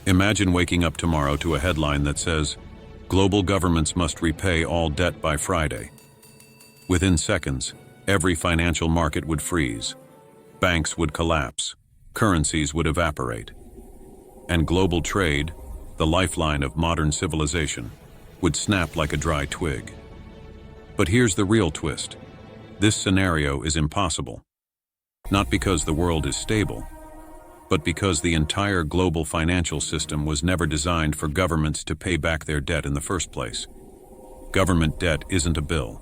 Imagine waking up tomorrow to a headline that says, "Global governments must repay all debt by Friday." Within seconds, every financial market would freeze. Banks would collapse. Currencies would evaporate. And global trade, the lifeline of modern civilization, would snap like a dry twig. But here's the real twist. This scenario is impossible. Not because the world is stable, but because the entire global financial system was never designed for governments to pay back their debt in the first place. Government debt isn't a bill.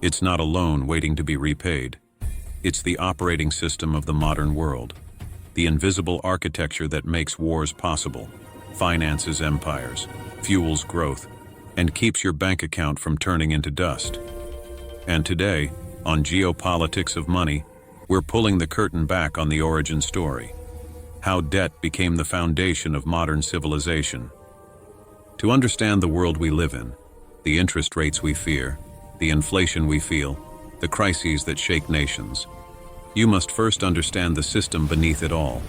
It's not a loan waiting to be repaid. It's the operating system of the modern world, the invisible architecture that makes wars possible, finances empires, fuels growth, and keeps your bank account from turning into dust. And today, on Geopolitics of Money, we're pulling the curtain back on the origin story. How debt became the foundation of modern civilization. To understand the world we live in, the interest rates we fear, the inflation we feel, the crises that shake nations, you must first understand the system beneath it all.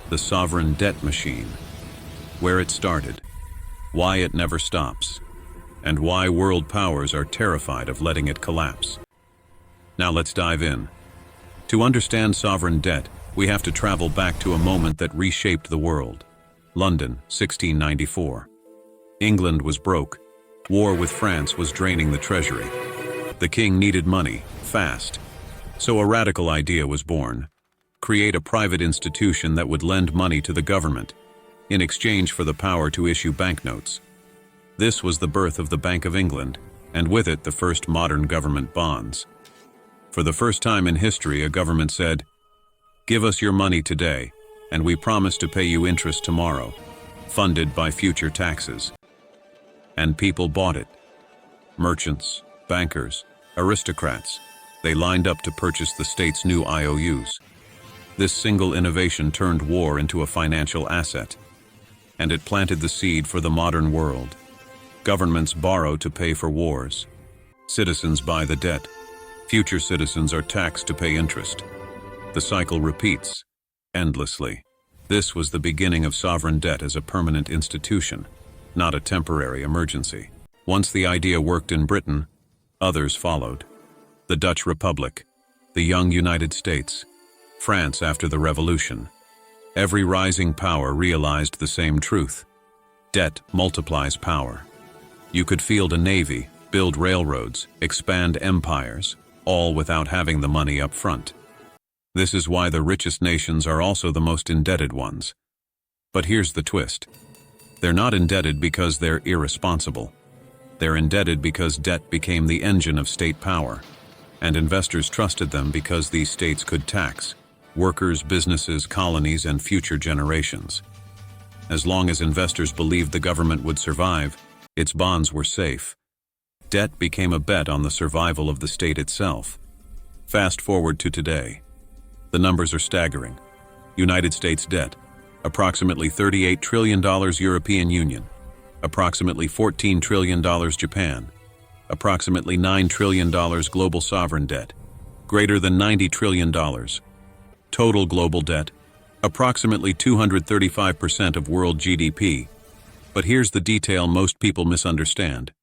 The sovereign debt machine. Where it started, why it never stops, and why world powers are terrified of letting it collapse. Now let's dive in. To understand sovereign debt, we have to travel back to a moment that reshaped the world. London, 1694. England was broke. War with France was draining the treasury. The king needed money, fast. So a radical idea was born. Create a private institution that would lend money to the government, in exchange for the power to issue banknotes. This was the birth of the Bank of England, and with it the first modern government bonds. For the first time in history, a government said, "Give us your money today, and we promise to pay you interest tomorrow, funded by future taxes." And people bought it. Merchants, bankers, aristocrats, they lined up to purchase the state's new IOUs. This single innovation turned war into a financial asset, and it planted the seed for the modern world. Governments borrow to pay for wars. Citizens buy the debt. Future citizens are taxed to pay interest. The cycle repeats, endlessly. This was the beginning of sovereign debt as a permanent institution, not a temporary emergency. Once the idea worked in Britain, others followed. The Dutch Republic, the young United States, France after the Revolution. Every rising power realized the same truth. Debt multiplies power. You could field a navy, build railroads, expand empires, all without having the money up front. This is why the richest nations are also the most indebted ones. But here's the twist. They're not indebted because they're irresponsible. They're indebted because debt became the engine of state power, and investors trusted them because these states could tax workers, businesses, colonies, and future generations. As long as investors believed the government would survive, its bonds were safe. Debt became a bet on the survival of the state itself. Fast forward to today. The numbers are staggering. United States debt, approximately $38 trillion European Union, approximately $14 trillion Japan, approximately $9 trillion global sovereign debt, greater than $90 trillion. Total global debt, approximately 235% of world GDP. But here's the detail most people misunderstand.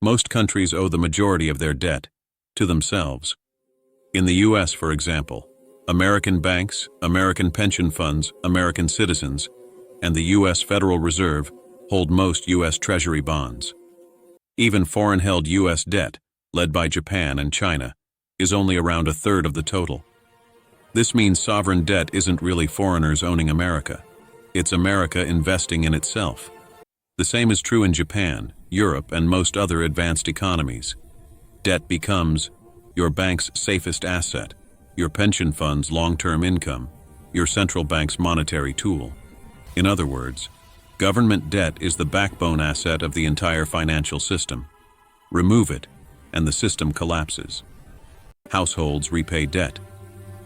Most countries owe the majority of their debt to themselves. In the US, for example, American banks, American pension funds, American citizens, and the US Federal Reserve hold most US Treasury bonds. Even foreign-held US debt, led by Japan and China, is only around a third of the total. This means sovereign debt isn't really foreigners owning America. It's America investing in itself. The same is true in Japan, Europe, and most other advanced economies. Debt becomes your bank's safest asset, your pension fund's long-term income, your central bank's monetary tool. In other words, government debt is the backbone asset of the entire financial system. Remove it, and the system collapses. Households repay debt.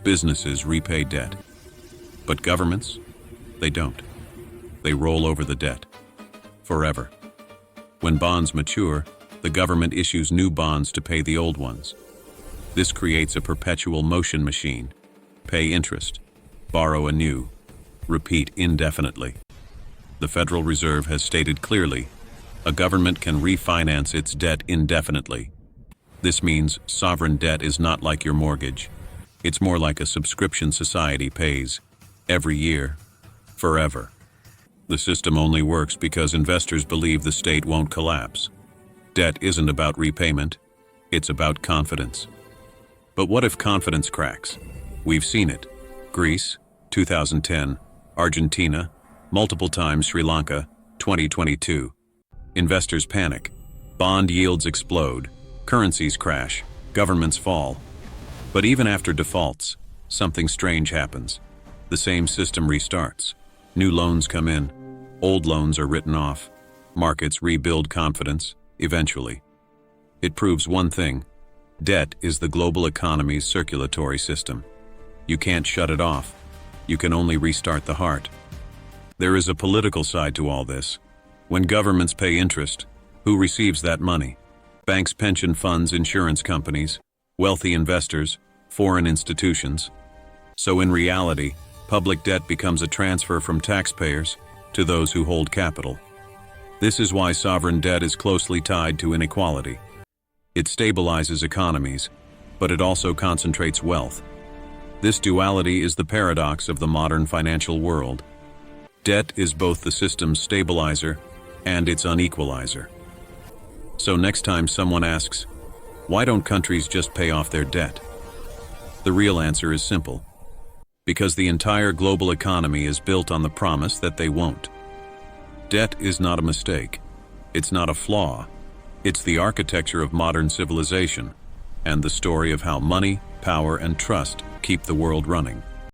Businesses repay debt. But governments, they don't. They roll over the debt. Forever. When bonds mature, the government issues new bonds to pay the old ones. This creates a perpetual motion machine. Pay interest, borrow anew, repeat indefinitely. The Federal Reserve has stated clearly, a government can refinance its debt indefinitely. This means sovereign debt is not like your mortgage. It's more like a subscription society pays, every year, forever. The system only works because investors believe the state won't collapse. Debt isn't about repayment, it's about confidence. But what if confidence cracks? We've seen it. Greece, 2010, Argentina, multiple times Sri Lanka, 2022. Investors panic. Bond yields explode. Currencies crash. Governments fall. But even after defaults, something strange happens. The same system restarts. New loans come in. Old loans are written off. Markets rebuild confidence, eventually. It proves one thing. Debt is the global economy's circulatory system. You can't shut it off. You can only restart the heart. There is a political side to all this. When governments pay interest, who receives that money? Banks, pension funds, insurance companies, wealthy investors, foreign institutions. So in reality, public debt becomes a transfer from taxpayers to those who hold capital. This is why sovereign debt is closely tied to inequality. It stabilizes economies, but it also concentrates wealth. This duality is the paradox of the modern financial world. Debt is both the system's stabilizer and its unequalizer. So next time someone asks, why don't countries just pay off their debt? The real answer is simple. Because the entire global economy is built on the promise that they won't. Debt is not a mistake. It's not a flaw. It's the architecture of modern civilization and the story of how money, power, and trust keep the world running.